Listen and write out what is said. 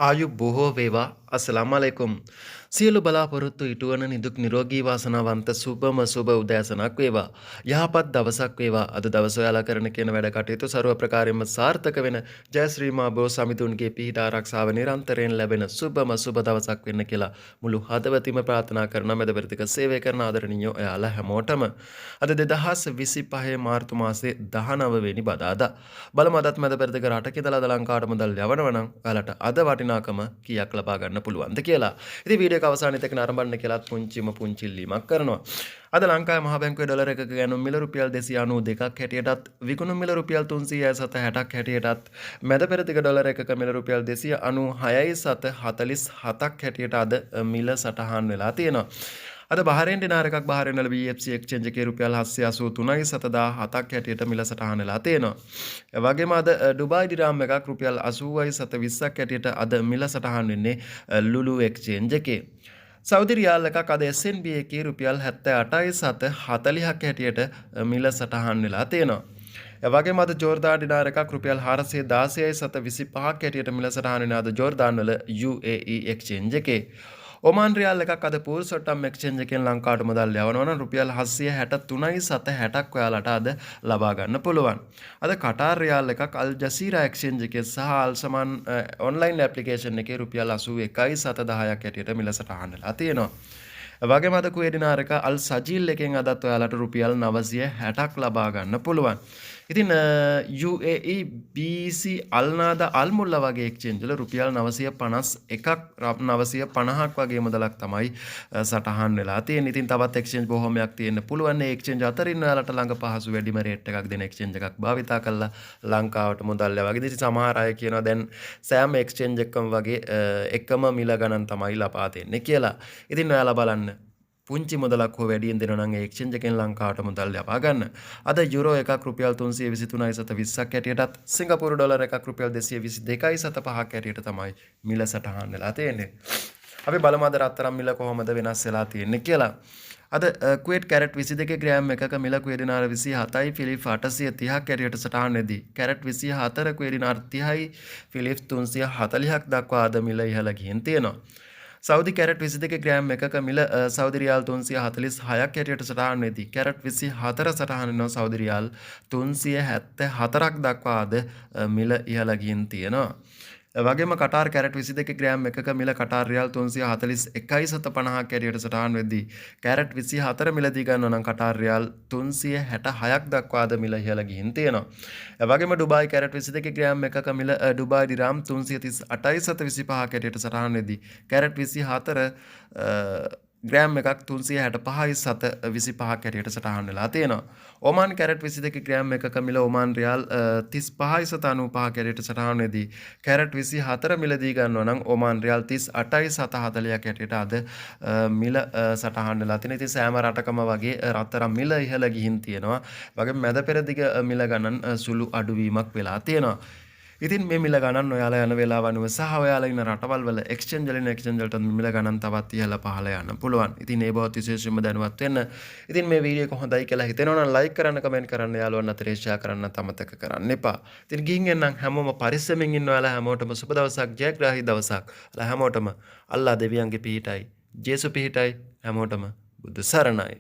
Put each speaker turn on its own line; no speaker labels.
ආයු බොහෝ වේවා අස්ලාම් අලයිකුම් සියලු බලාපොරොත්තු ඉටුවන නිදුක් නිරෝගී වාසනාවන්ත සුබම සුබ උදෑසනක් වේවා යහපත් දවසක් වේවා අද දවස ඔයාලා කරන කියන වැඩ කටයුතු ਸਰව ප්‍රකාරයෙන්ම සාර්ථක වෙන ජය ශ්‍රී මා බෝ සමිතුන්ගේ පිහිට ආරක්ෂාව නිරන්තරයෙන් ලැබෙන සුබම සුබ දවසක් වෙන්න කියලා මුළු හදවතින්ම ප්‍රාර්ථනා කරන මෙදවර්තික සේවය කරන ආදරණීය ඔයාලා හැමෝටම අද 2025 මාර්තු මාසයේ 19 වෙනි බදාදා බලමු අදත් මෙදවර්තික රටක ඉඳලා අද ලංකාවට මුදල් යවනවා නම් ඔයාලට අද වටිනාකම කීයක් ලබා ගන්න පුළුවන්ද කියලා. ඉතින් වීඩියෝ එක අවසානයේ තක නරඹන්න කියලාත් පුංචි ඉල්ලීමක් කරනවා. අද ලංකාවේ මහ බැංකුවේ ඩොලර් එකක ගෑනුම් මිල රුපියල් 292ක් හැටියටත් විකුණුම් මිල රුපියල් 360ක් හැටියටත් මැද පෙරදිග ඩොලර් එකක මිල රුපියල් 296.47ක් හැටියට අද මිල සටහන් වෙලා තියෙනවා. අද බහරේන් දිනාර එකක් බහරේන් වල BFC එක්ස්චේන්ජ් එකේ රුපියල් 783.77ක් හැටියට මිල සටහන් වෙලා තියෙනවා. ඒ වගේම අද ඩුබායි දිරාම් එකක් රුපියල් 80.20ක් හැටියට අද මිල සටහන් වෙන්නේ ලුලු එක්ස්චේන්ජ් එකේ. සෞදි රියාල් එකක් අද SNB එකේ රුපියල් 78.40ක් හැටියට මිල සටහන් වෙලා තියෙනවා. ඒ වගේම අද ජෝර්දාන් දිනාර එකක් රුපියල් 416.25ක් හැටියට මිල සටහන් වෙන අද ජෝර්දාන් වල UAE එක්ස්චේන්ජ් එකේ. ඔමාන් රියාල් එකක් අද පූල් සොට්ටම් එක්ස්චේන්ජ් එකෙන් ලංකාවට මුදල් යවනවා නම් රුපියල් 763.60ක් ඔයාලට අද ලබා ගන්න පුළුවන්. අද කටාර් රියාල් එකක් අල් ජසීරා එක්ස්චේන්ජ් එකේ සහ අල් සමාන් ඔන්ලයින් ඇප්ලිකේෂන් එකේ රුපියල් 81.710ක් හැටියට මිල සටහන් වෙලා තියෙනවා. වගේම අද කුවේට් දිනාර එක අල් සජීල් එකෙන් අදත් ඔයාලට රුපියල් 960ක් ලබා ගන්න පුළුවන්. ඉතින් UAE BC අල්නාද අල්මුල්ලා වගේ එක්ස්චේන්ජ් වල රුපියල් 951ක් 950ක් වගේ මුදලක් තමයි සටහන් වෙලා තියෙන්නේ. ඉතින් තවත් එක්ස්චේන්ජ් බොහොමයක් තියෙන්න පුළුවන්. මේ එක්ස්චේන්ජ් අතරින් ඔයාලට ළඟ පහසු වැඩිම රේට් එකක් දෙන එක්ස්චේන්ජ් එකක් භාවිතා කරලා ලංකාවට මුදල් ලැබගෙන. ඉතින් සමහර අය කියනවා දැන් සෑම එක්ස්චේන්ජ් එකකම වගේ එකම මිල ගණන් තමයි ලබා දෙන්නේ කියලා. ඉතින් ඔයාලා බලන්න පුංචි මුදලක් හෝ වැඩියෙන් දෙනවා නම් ඒ එක්ස්චේන්ජ් එකෙන් ලංකාවට මුදල් ලබා ගන්න. අද යුරෝ එකක් රුපියල් 323.20ක් හැටියටත් සිංගප්පූරු ඩොලර් එකක් රුපියල් 222.5ක් හැටියට තමයි මිල සටහන් වෙලා තියෙන්නේ. අපි බලමු අද රත්තරන් මිල කොහොමද වෙනස් වෙලා තියෙන්නේ කියලා. අද කුවේට් කැරට් 22 ග්‍රෑම් එකක මිල කුවේට් දිනාර 27යි ෆිලිප් 830ක් හැටියට සටහන් වෙදී කැරට් 24 කුවේට් දිනාර 30යි ෆිලිප් 340ක් දක්වා අද මිල ඉහළ ගිහින් තියෙනවා. සෞදි කැරට් 22 ග්‍රෑම් එකක මිල සෞදි රියාල් 346ක් හැටියට සටහන් වෙදී කැරට් 24 සටහන් වෙනවා සෞදි රියාල් 374ක් දක්වා අද මිල ඉහළ ගිහින් තියෙනවා. වගේම කටාර් කැරට් 22 ග්‍රෑම් එකක මිල කටාර් රියාල් 341.50ක් හැටියට සටහන් වෙදී කැරට් 24 මිලදී ගන්නවා නම් කටාර් රියාල් 366ක් දක්වා අද මිල ඉහළ ගිහින් තියෙනවා. වගේම ඩුබායි කැරට් 22 ග්‍රෑම් එකක මිල ඩුබායි දිරාම් 338.25ක් හැටියට සටහන් වෙදී කැරට් 24 ග්‍රෑම් එකක් 365.25ක් හැටියට සටහන් වෙලා තියෙනවා. ඔමාන් කැරට් 22 ග්‍රෑම් එකක මිල ඔමාන් රියාල් 35.95ක් හැටියට සටහන් වෙදී කැරට් 24 මිලදී ගන්නවා නම් ඔමාන් රියාල් 38.40ක් හැටියට අද මිල සටහන් වෙලා තියෙනවා. ඉතින් සෑම රටකම වගේ රත්තරන් මිල ඉහළ ගිහින් තියෙනවා. වගේම මැද පෙරදිග මිල ගණන් සුළු අඩුවීමක් වෙලා තියෙනවා. ඉතින් මේ මිල ගණන් ඔයාලා යන වෙලාව අනුව සහ ඔයාලා ඉන්න රටවල් වල එක්ස්චේන්ජ් වලින් එක්ස්චේන්ජ් වලට මිල ගණන් තවත් ඉහළ පහළ යන්න පුළුවන්. ඉතින් ඒ බවත් විශේෂයෙන්ම දැනුවත් වෙන්න. ඉතින් මේ වීඩියෝ එක හොඳයි කියලා හිතෙනවා නම් ලයික් කරන්න, කමෙන්ට් කරන්න, යාළුවන් අතරේ ෂෙයා කරන්න අමතක කරන්න එපා. ඉතින් ගිහින් එන්නම් හැමෝම පරිස්සමෙන් ඉන්න ඔයාලා හැමෝටම සුබ දවසක්, ජයග්‍රාහී දවසක්. ඔයාලා හැමෝටම අල්ලා දෙවියන්ගේ පිහිටයි, ජේසු පිහිටයි හැමෝටම බුදු සරණයි.